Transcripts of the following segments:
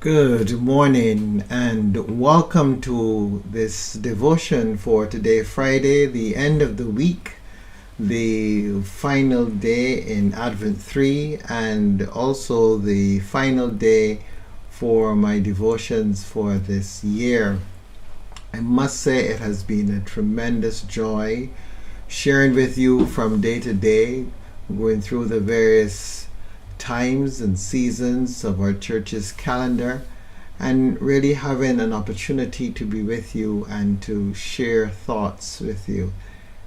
Good morning and welcome to this devotion for today, Friday, the end of the week, the final day in Advent 3, and also the final day for my devotions for this year. I must say it has been a tremendous joy sharing with you from day to day, going through the various times and seasons of our church's calendar, and really having an opportunity to be with you and to share thoughts with you.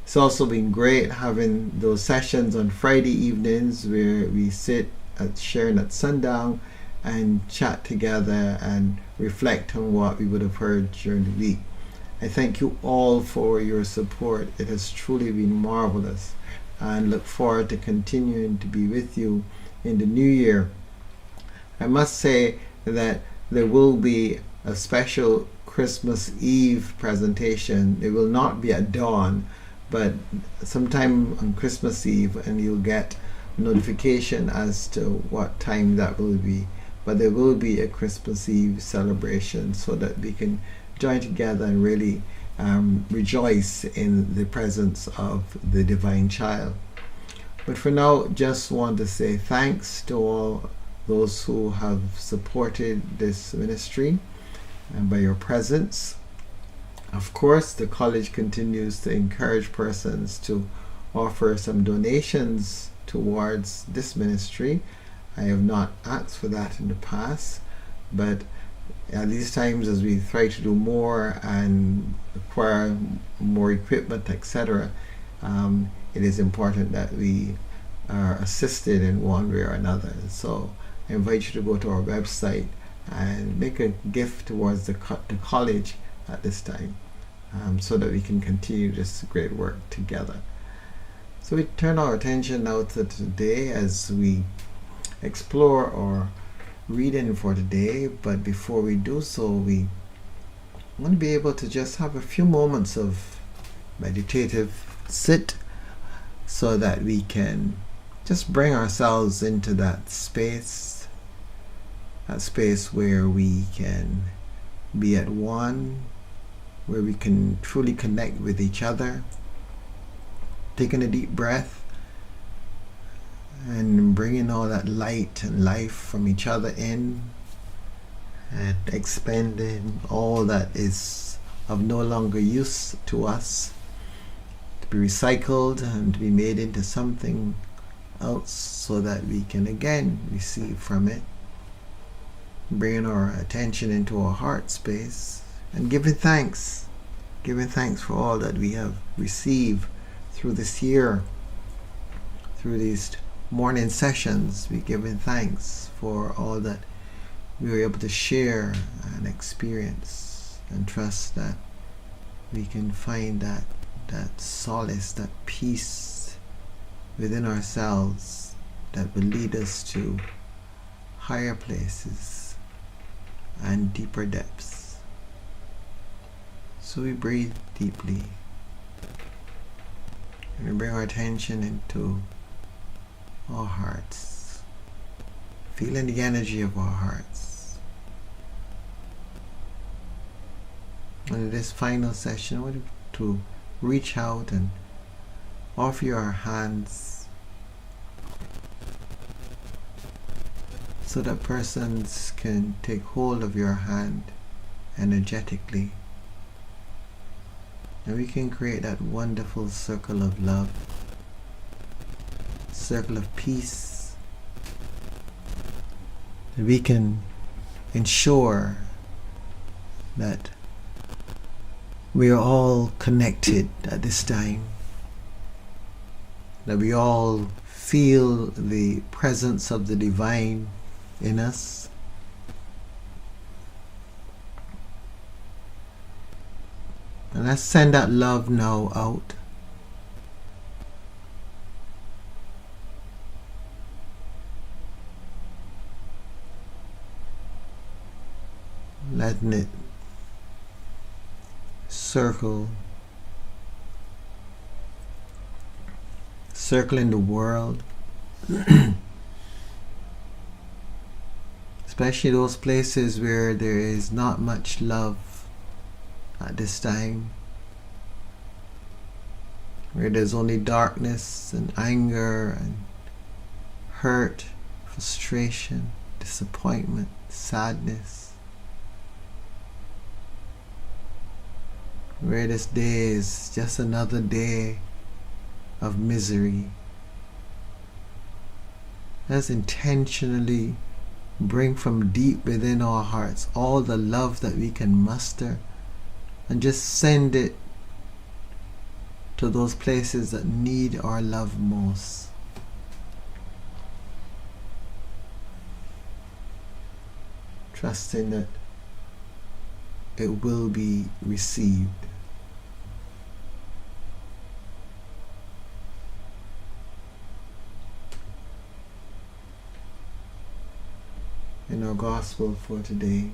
It's also been great having those sessions on Friday evenings where we sit sharing at sundown and chat together and reflect on what we would have heard during the week. I thank you all for your support. It has truly been marvelous, and look forward to continuing to be with you in the new year. I must say that there will be a special Christmas Eve presentation. It will not be at dawn, but sometime on Christmas Eve, and you'll get notification as to what time that will be. But there will be a Christmas Eve celebration so that we can join together and really rejoice in the presence of the Divine Child. But for now, just want to say thanks to all those who have supported this ministry and by your presence. Of course, the college continues to encourage persons to offer some donations towards this ministry. I have not asked for that in the past, but at these times, as we try to do more and acquire more equipment, etc., it is important that we are assisted in one way or another. So I invite you to go to our website and make a gift towards the college at this time, so that we can continue this great work together. So we turn our attention now to today as we explore our reading for today. But before we do so, we want to be able to just have a few moments of meditative sit so that we can just bring ourselves into that space where we can be at one, where we can truly connect with each other, taking a deep breath and bringing all that light and life from each other in, and expending all that is of no longer use to us to be recycled and to be made into something else so that we can again receive from it, bringing our attention into our heart space and giving thanks for all that we have received through this year, through these morning sessions. We giving thanks for all that we were able to share and experience, and trust that we can find that solace, that peace within ourselves that will lead us to higher places and deeper depths. So we breathe deeply and we bring our attention into our hearts, feeling the energy of our hearts. And in this final session, I want you to reach out and offer your hands so that persons can take hold of your hand energetically, and we can create that wonderful circle of love, circle of peace, that we can ensure that we are all connected at this time, that we all feel the presence of the divine in us, and let's send that love now out. Letting it circling the world, especially those places where there is not much love at this time, where there's only darkness and anger and hurt, frustration, disappointment, sadness, where this day is just another day of misery. Let's intentionally bring from deep within our hearts all the love that we can muster and just send it to those places that need our love most. Trusting that it will be received. In our gospel for today,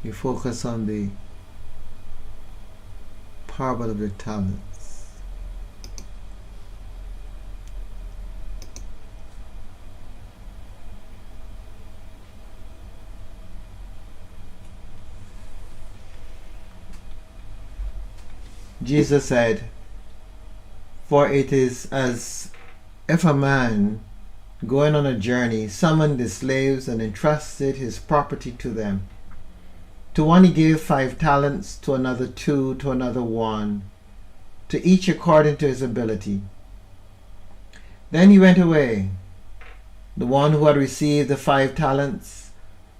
we focus on the parable of the talents. Jesus said, "For it is as if a man going on a journey summoned his slaves and entrusted his property to them. To one he gave 5 talents, to another 2, to another 1, to each according to his ability. Then he went away. The one who had received the 5 talents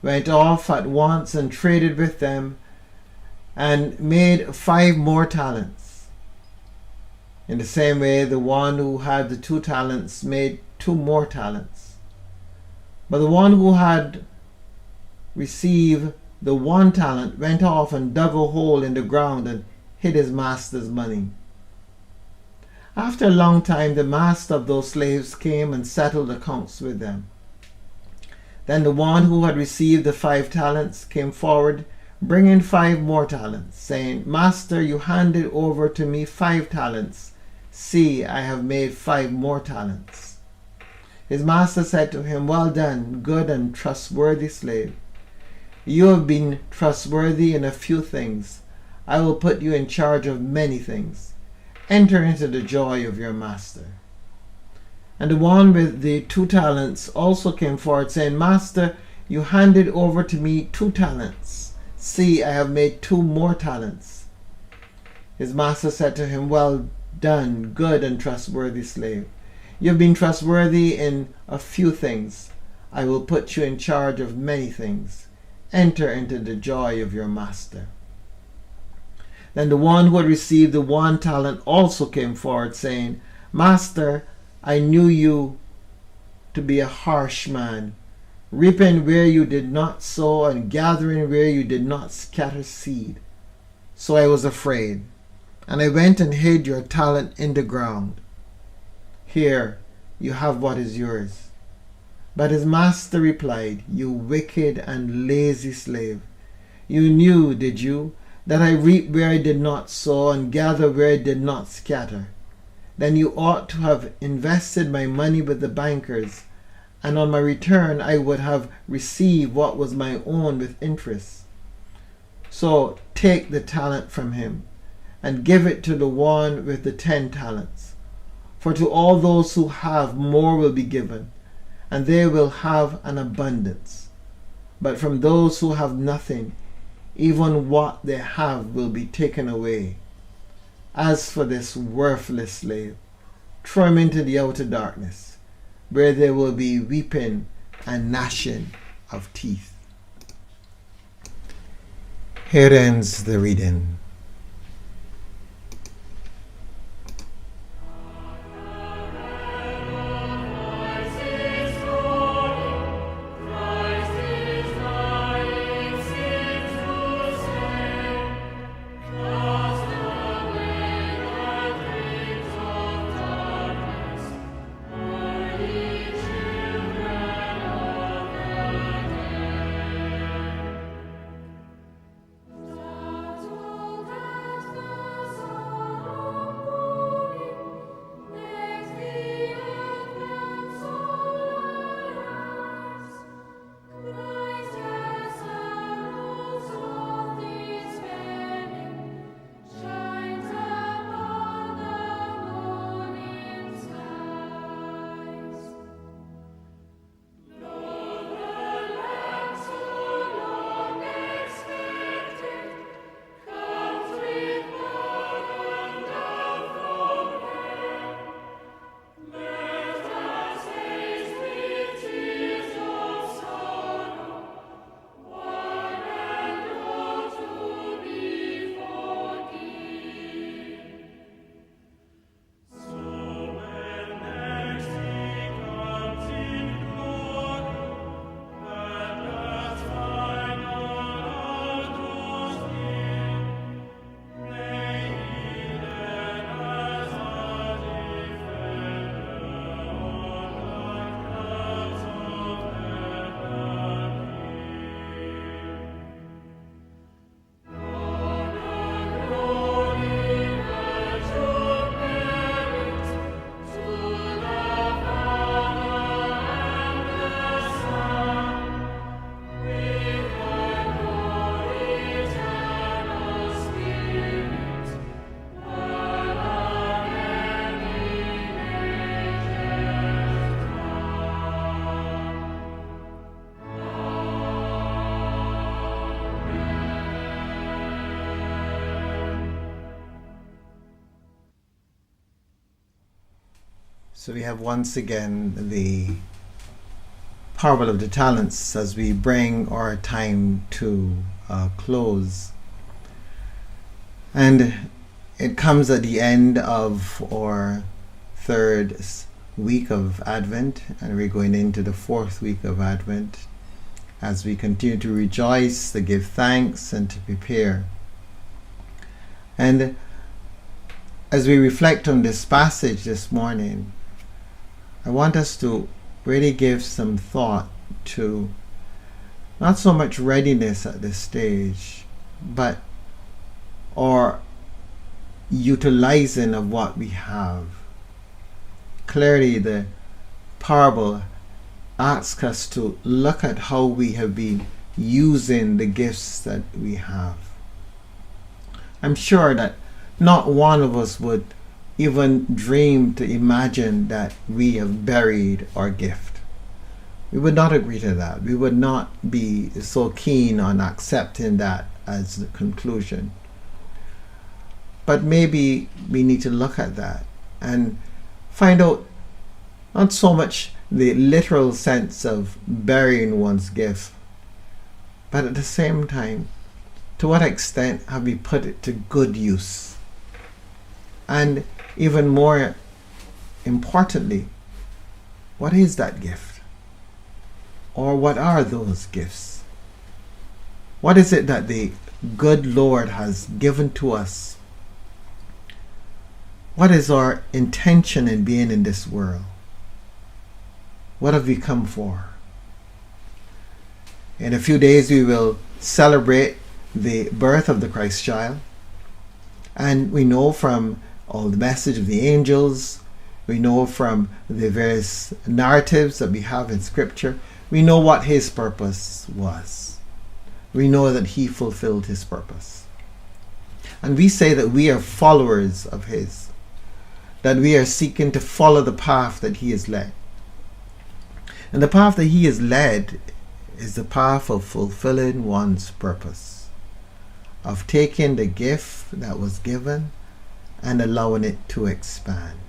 went off at once and traded with them and made 5 more talents. In the same way, the one who had the 2 talents made 2 more talents. But the one who had received the 1 talent went off and dug a hole in the ground and hid his master's money. After a long time, the master of those slaves came and settled accounts with them. Then the one who had received the 5 talents came forward, bringing 5 more talents, saying, 'Master, you handed over to me 5 talents. See, I have made 5 more talents.' His master said to him, 'Well done, good and trustworthy slave. You have been trustworthy in a few things. I will put you in charge of many things. Enter into the joy of your master.' And the one with the 2 talents also came forward, saying, 'Master, you handed over to me 2 talents. See, I have made 2 more talents.' His master said to him, 'Well done, good and trustworthy slave. You have been trustworthy in a few things. I will put you in charge of many things. Enter into the joy of your master.' Then the one who had received the 1 talent also came forward, saying, 'Master, I knew you to be a harsh man, reaping where you did not sow and gathering where you did not scatter seed. So I was afraid, and I went and hid your talent in the ground. Here, you have what is yours.' But his master replied, 'You wicked and lazy slave. You knew, did you, that I reap where I did not sow and gather where I did not scatter? Then you ought to have invested my money with the bankers, and on my return I would have received what was my own with interest. So take the talent from him, and give it to the one with the 10 talents. For to all those who have, more will be given, and they will have an abundance. But from those who have nothing, even what they have will be taken away. As for this worthless slave, throw him into the outer darkness, where there will be weeping and gnashing of teeth." Here ends the reading. So we have once again the parable of the talents as we bring our time to a close. And it comes at the end of our third week of Advent, and we're going into the fourth week of Advent as we continue to rejoice, to give thanks, and to prepare. And as we reflect on this passage this morning, I want us to really give some thought to not so much readiness at this stage, but our utilizing of what we have. Clearly, the parable asks us to look at how we have been using the gifts that we have. I'm sure that not one of us would even dream to imagine that we have buried our gift. We would not agree to that. We would not be so keen on accepting that as the conclusion. But maybe we need to look at that and find out not so much the literal sense of burying one's gift, but at the same time, to what extent have we put it to good use? And even more importantly, what is that gift? Or what are those gifts? What is it that the good Lord has given to us? What is our intention in being in this world? What have we come for? In a few days we will celebrate the birth of the Christ child. And we know from all the message of the angels, we know from the various narratives that we have in Scripture, we know what his purpose was. We know that he fulfilled his purpose. And we say that we are followers of his, that we are seeking to follow the path that he has led. And the path that he has led is the path of fulfilling one's purpose, of taking the gift that was given and allowing it to expand.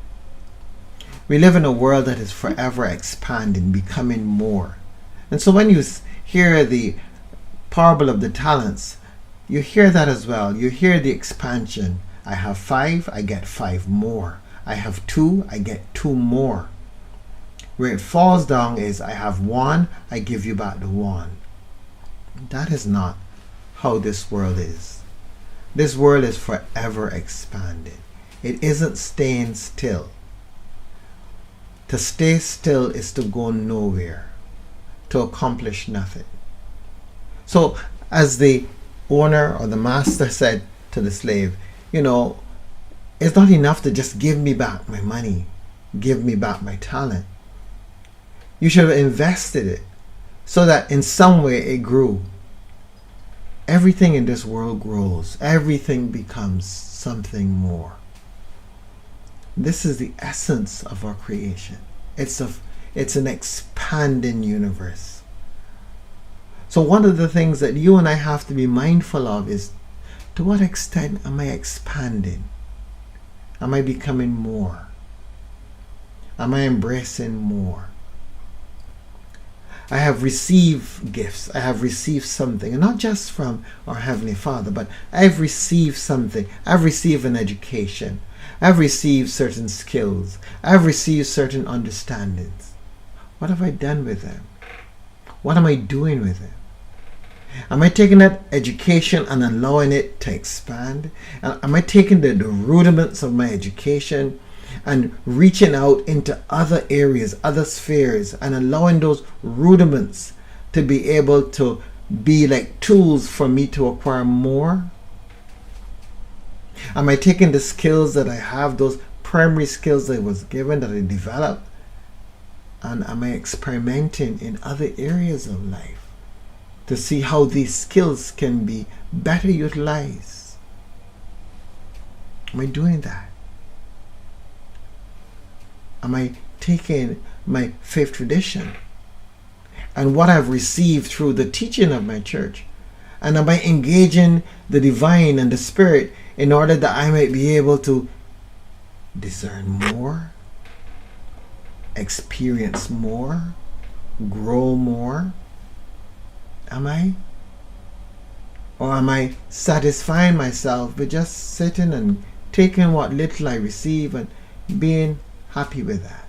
We live in a world that is forever expanding, becoming more. And so when you hear the parable of the talents, you hear that as well. You hear the expansion. I have 5, I get 5 more. I have 2, I get 2 more. Where it falls down is I have 1, I give you back the 1. That is not how this world is. This world is forever expanding. It isn't staying still. To stay still is to go nowhere, to accomplish nothing. So as the owner or the master said to the slave, it's not enough to just give me back my money, give me back my talent. You should have invested it so that in some way it grew. Everything in this world grows. Everything becomes something more. This is the essence of our creation. It's an expanding universe. So one of the things that you and I have to be mindful of is, to what extent am I expanding? Am I becoming more? Am I embracing more? I have received gifts. I have received something, and not just from our Heavenly Father, but I've received something. I've received an education. I've received certain skills. I've received certain understandings. What have I done with them? What am I doing with them? Am I taking that education and allowing it to expand? Am I taking the rudiments of my education and reaching out into other areas, other spheres, and allowing those rudiments to be able to be like tools for me to acquire more? Am I taking the skills that I have, those primary skills that I was given, that I developed, and am I experimenting in other areas of life to see how these skills can be better utilized? Am I doing that? Am I taking my faith tradition and what I've received through the teaching of my church, and am I engaging the divine and the spirit in order that I might be able to discern more, experience more, grow more? Am I? Or am I satisfying myself with just sitting and taking what little I receive and being happy with that?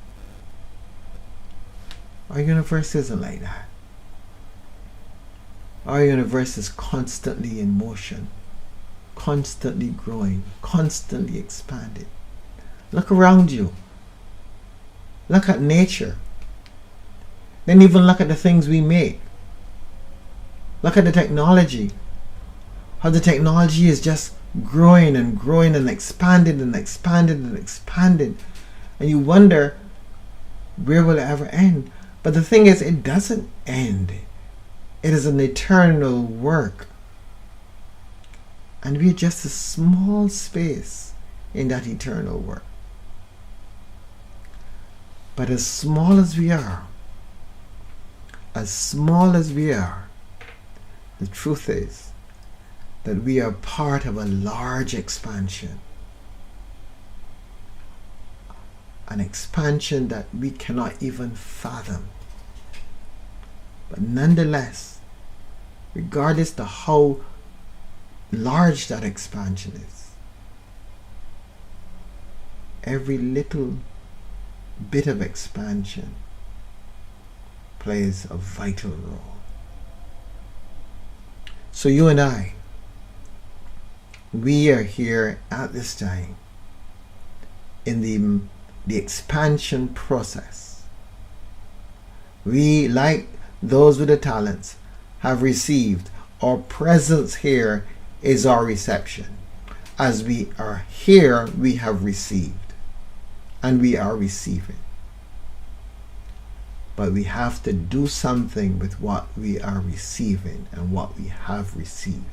Our universe isn't like that. Our universe is constantly in motion, constantly growing, constantly expanding. Look around you. Look at nature. Then even look at the things we make. Look at the technology. How the technology is just growing and growing and expanding and expanding and expanding. And you wonder, where will it ever end? But the thing is, it doesn't end. It is an eternal work. And we're just a small space in that eternal work. But as small as we are, the truth is that we are part of a large expansion. An expansion that we cannot even fathom. But nonetheless, regardless of how large that expansion is, every little bit of expansion plays a vital role. So you and I, we are here at this time in the expansion process. We, like those with the talents, have received. Our presence here is our reception. As we are here, we have received. And we are receiving. But we have to do something with what we are receiving and what we have received.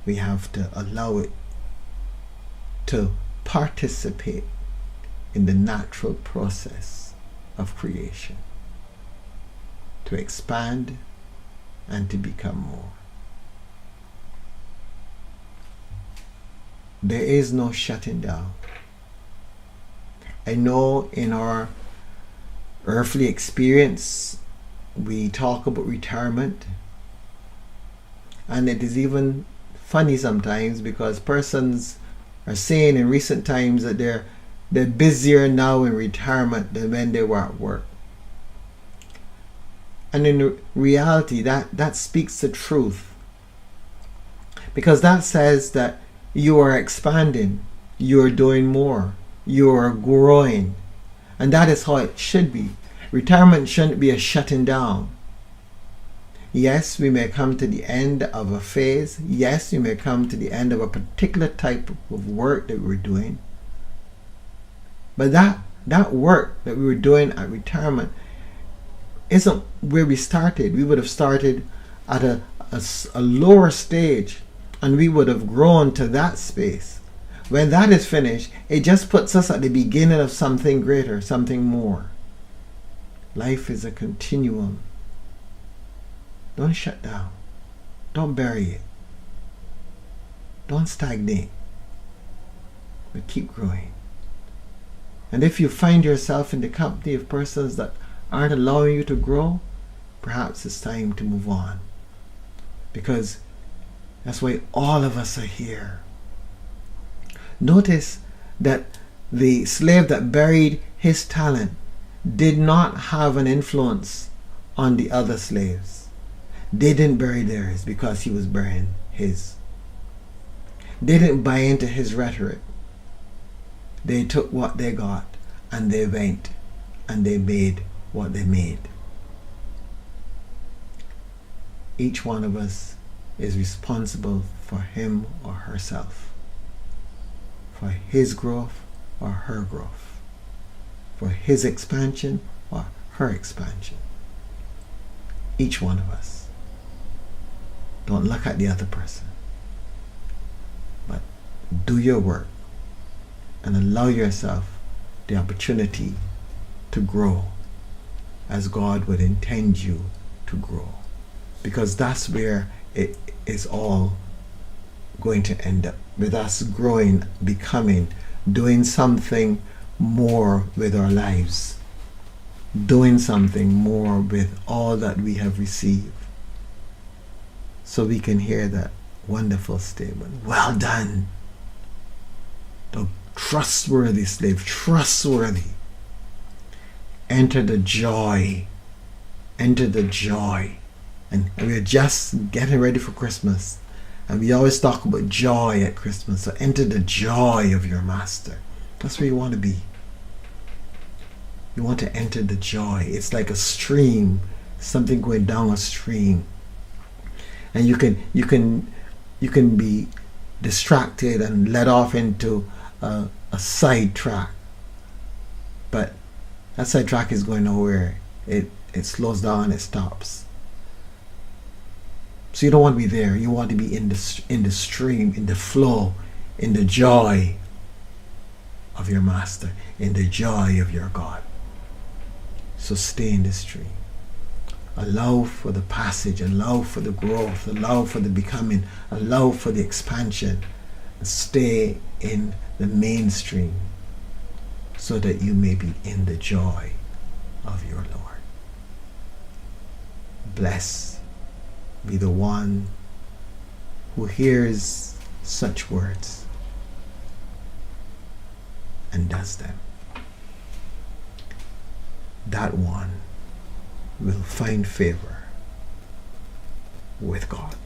We have to allow it to participate in the natural process of creation, to expand and to become more. There is no shutting down. I know in our earthly experience we talk about retirement, and it is even funny sometimes because persons are saying in recent times that they're busier now in retirement than when they were at work. And in reality, that speaks the truth, because that says that you are expanding, you are doing more, you are growing, and that is how it should be. Retirement shouldn't be a shutting down. Yes, we may come to the end of a phase. Yes, we may come to the end of a particular type of work that we're doing. But that work that we were doing at retirement isn't where we started. We would have started at a lower stage, and we would have grown to that space. When that is finished, it just puts us at the beginning of something greater, something more. Life is a continuum. Don't shut down. Don't bury it. Don't stagnate. But keep growing. And if you find yourself in the company of persons that aren't allowing you to grow, perhaps it's time to move on. Because that's why all of us are here. Notice that the slave that buried his talent did not have an influence on the other slaves. They didn't bury theirs because he was burying his. They didn't buy into his rhetoric. They took what they got and they went and they made what they made. Each one of us is responsible for him or herself, for his growth or her growth, for his expansion or her expansion. Each one of us. Don't look at the other person, but do your work and allow yourself the opportunity to grow as God would intend you to grow, because that's where it is all going to end up, with us growing, becoming, doing something more with our lives, doing something more with all that we have received, so we can hear that wonderful statement, well done, the trustworthy slave, trustworthy. Enter the joy. Enter the joy. And we're just getting ready for Christmas. And we always talk about joy at Christmas. So enter the joy of your master. That's where you want to be. You want to enter the joy. It's like a stream, something going down a stream. And you can be distracted and led off into a side track. But that side track is going nowhere. It slows down, it stops. So you don't want to be there. You want to be in the stream, in the flow, in the joy of your master, in the joy of your God. So stay in the stream. Allow for the passage, allow for the growth, allow for the becoming, allow for the expansion. And stay in the mainstream so that you may be in the joy of your Lord. Blessed be the one who hears such words and does them. That one will find favor with God.